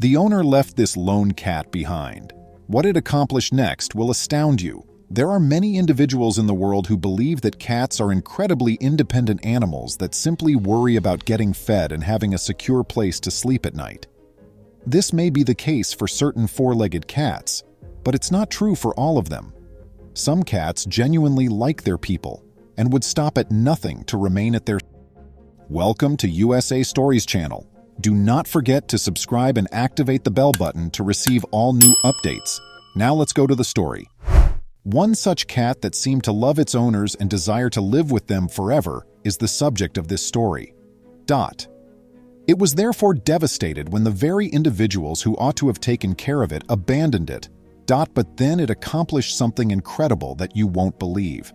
The owner left this lone cat behind. What it accomplished next will astound you. There are many individuals in the world who believe that cats are incredibly independent animals that simply worry about getting fed and having a secure place to sleep at night. This may be the case for certain four-legged cats, but it's not true for all of them. Some cats genuinely like their people and would stop at nothing to remain at their... Welcome to USA Stories channel. Do not forget to subscribe and activate the bell button to receive all new updates. Now let's go to the story. One such cat that seemed to love its owners and desire to live with them forever is the subject of this story. Dot. It was therefore devastated when the very individuals who ought to have taken care of it abandoned it. Dot. But then it accomplished something incredible that you won't believe.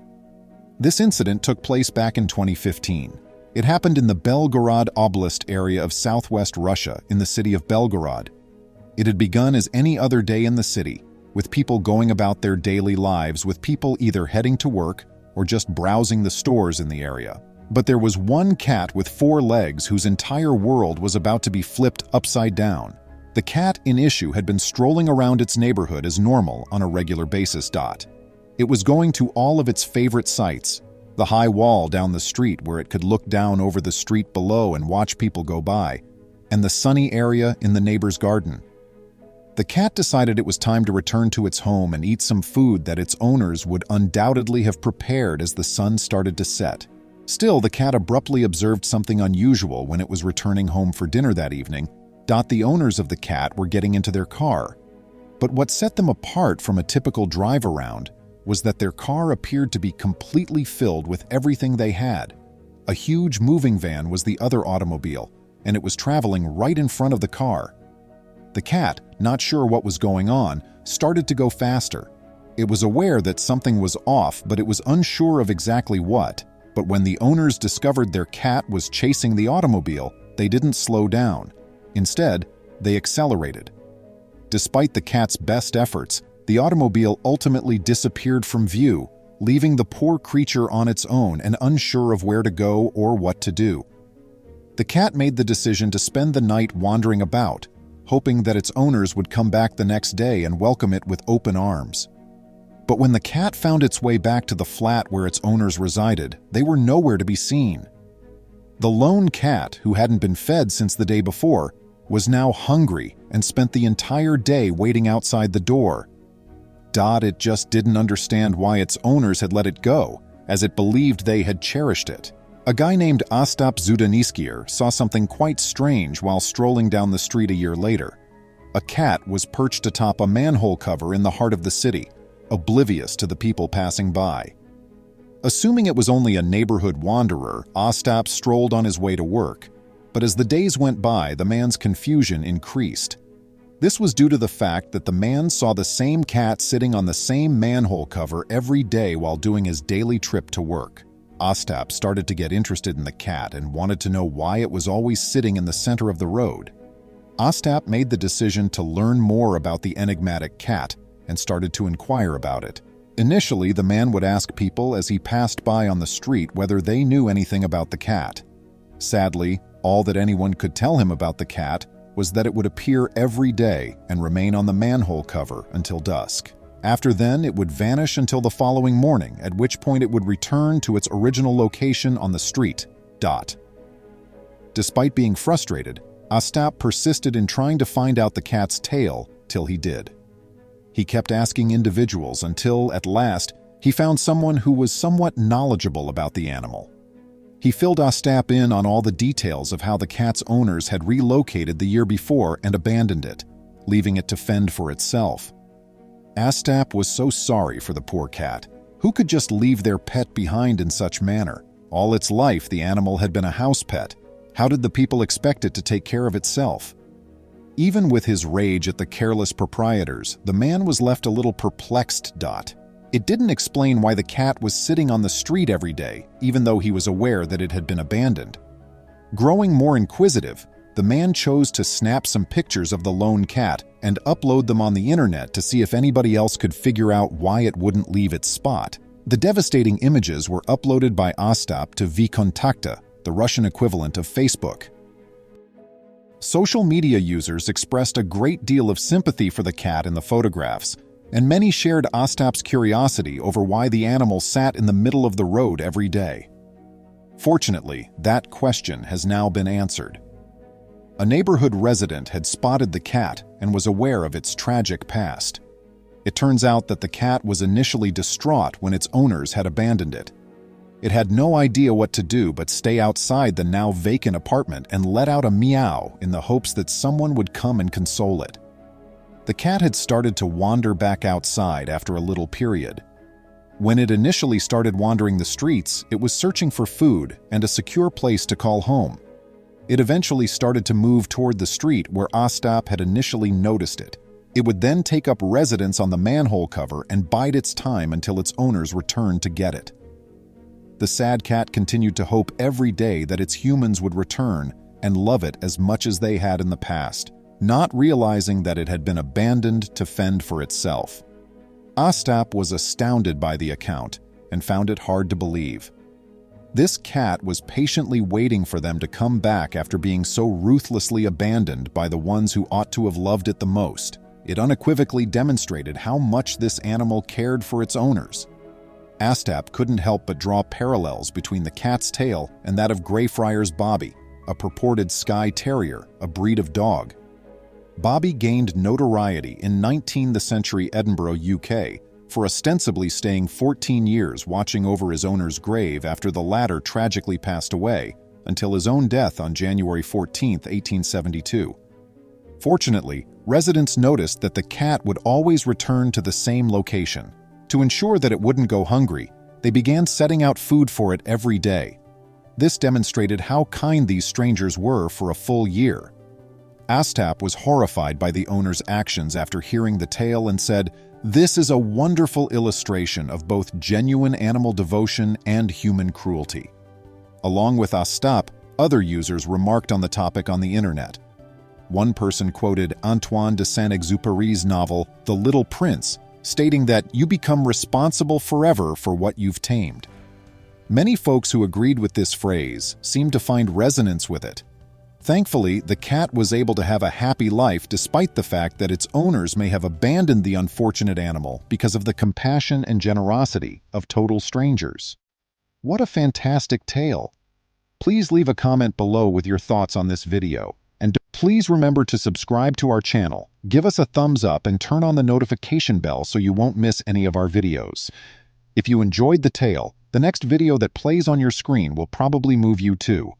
This incident took place back in 2015. It happened in the Belgorod Oblast area of southwest Russia in the city of Belgorod. It had begun as any other day in the city, with people going about their daily lives, with people either heading to work or just browsing the stores in the area. But there was one cat with 4 legs whose entire world was about to be flipped upside down. The cat in issue had been strolling around its neighborhood as normal on a regular basis. It was going to all of its favorite sights, the high wall down the street where it could look down over the street below and watch people go by, and the sunny area in the neighbor's garden. The cat decided it was time to return to its home and eat some food that its owners would undoubtedly have prepared as the sun started to set. Still, the cat abruptly observed something unusual when it was returning home for dinner that evening. The owners of the cat were getting into their car. But what set them apart from a typical drive-around was that their car appeared to be completely filled with everything they had. A huge moving van was the other automobile, and it was traveling right in front of the car. The cat, not sure what was going on, started to go faster. It was aware that something was off, but it was unsure of exactly what. But when the owners discovered their cat was chasing the automobile, they didn't slow down. Instead, they accelerated. Despite the cat's best efforts, the automobile ultimately disappeared from view, leaving the poor creature on its own and unsure of where to go or what to do. The cat made the decision to spend the night wandering about, hoping that its owners would come back the next day and welcome it with open arms. But when the cat found its way back to the flat where its owners resided, they were nowhere to be seen. The lone cat, who hadn't been fed since the day before, was now hungry and spent the entire day waiting outside the door. It just didn't understand why its owners had let it go, as it believed they had cherished it. A guy named Ostap Zudaniskier saw something quite strange while strolling down the street a year later. A cat was perched atop a manhole cover in the heart of the city, oblivious to the people passing by. Assuming it was only a neighborhood wanderer, Ostap strolled on his way to work. But as the days went by, the man's confusion increased. This was due to the fact that the man saw the same cat sitting on the same manhole cover every day while doing his daily trip to work. Ostap started to get interested in the cat and wanted to know why it was always sitting in the center of the road. Ostap made the decision to learn more about the enigmatic cat and started to inquire about it. Initially, the man would ask people as he passed by on the street whether they knew anything about the cat. Sadly, all that anyone could tell him about the cat was that it would appear every day and remain on the manhole cover until dusk. After then, it would vanish until the following morning, at which point it would return to its original location on the street. Despite being frustrated, Ostap persisted in trying to find out the cat's tale till he did. He kept asking individuals until, at last, he found someone who was somewhat knowledgeable about the animal. He filled Ostap in on all the details of how the cat's owners had relocated the year before and abandoned it, leaving it to fend for itself. Ostap was so sorry for the poor cat. Who could just leave their pet behind in such manner? All its life, the animal had been a house pet. How did the people expect it to take care of itself? Even with his rage at the careless proprietors, the man was left a little perplexed. It didn't explain why the cat was sitting on the street every day, even though he was aware that it had been abandoned. Growing more inquisitive, the man chose to snap some pictures of the lone cat and upload them on the internet to see if anybody else could figure out why it wouldn't leave its spot. The devastating images were uploaded by Ostap to VKontakte, the Russian equivalent of Facebook. Social media users expressed a great deal of sympathy for the cat in the photographs, and many shared Ostap's curiosity over why the animal sat in the middle of the road every day. Fortunately, that question has now been answered. A neighborhood resident had spotted the cat and was aware of its tragic past. It turns out that the cat was initially distraught when its owners had abandoned it. It had no idea what to do but stay outside the now vacant apartment and let out a meow in the hopes that someone would come and console it. The cat had started to wander back outside after a little period. When it initially started wandering the streets, it was searching for food and a secure place to call home. It eventually started to move toward the street where Ostap had initially noticed it. It would then take up residence on the manhole cover and bide its time until its owners returned to get it. The sad cat continued to hope every day that its humans would return and love it as much as they had in the past, not realizing that it had been abandoned to fend for itself. Ostap was astounded by the account and found it hard to believe. This cat was patiently waiting for them to come back after being so ruthlessly abandoned by the ones who ought to have loved it the most. It unequivocally demonstrated how much this animal cared for its owners. Ostap couldn't help but draw parallels between the cat's tail and that of Greyfriars Bobby, a purported Skye Terrier, a breed of dog. Bobby gained notoriety in 19th century Edinburgh, UK, for ostensibly staying 14 years watching over his owner's grave after the latter tragically passed away, until his own death on January 14, 1872. Fortunately, residents noticed that the cat would always return to the same location. To ensure that it wouldn't go hungry, they began setting out food for it every day. This demonstrated how kind these strangers were for a full year. Ostap was horrified by the owner's actions after hearing the tale and said, "This is a wonderful illustration of both genuine animal devotion and human cruelty." Along with Ostap, other users remarked on the topic on the internet. One person quoted Antoine de Saint-Exupéry's novel, The Little Prince, stating that you become responsible forever for what you've tamed. Many folks who agreed with this phrase seemed to find resonance with it. Thankfully, the cat was able to have a happy life despite the fact that its owners may have abandoned the unfortunate animal because of the compassion and generosity of total strangers. What a fantastic tale! Please leave a comment below with your thoughts on this video. And please remember to subscribe to our channel, give us a thumbs up, and turn on the notification bell so you won't miss any of our videos. If you enjoyed the tale, the next video that plays on your screen will probably move you too.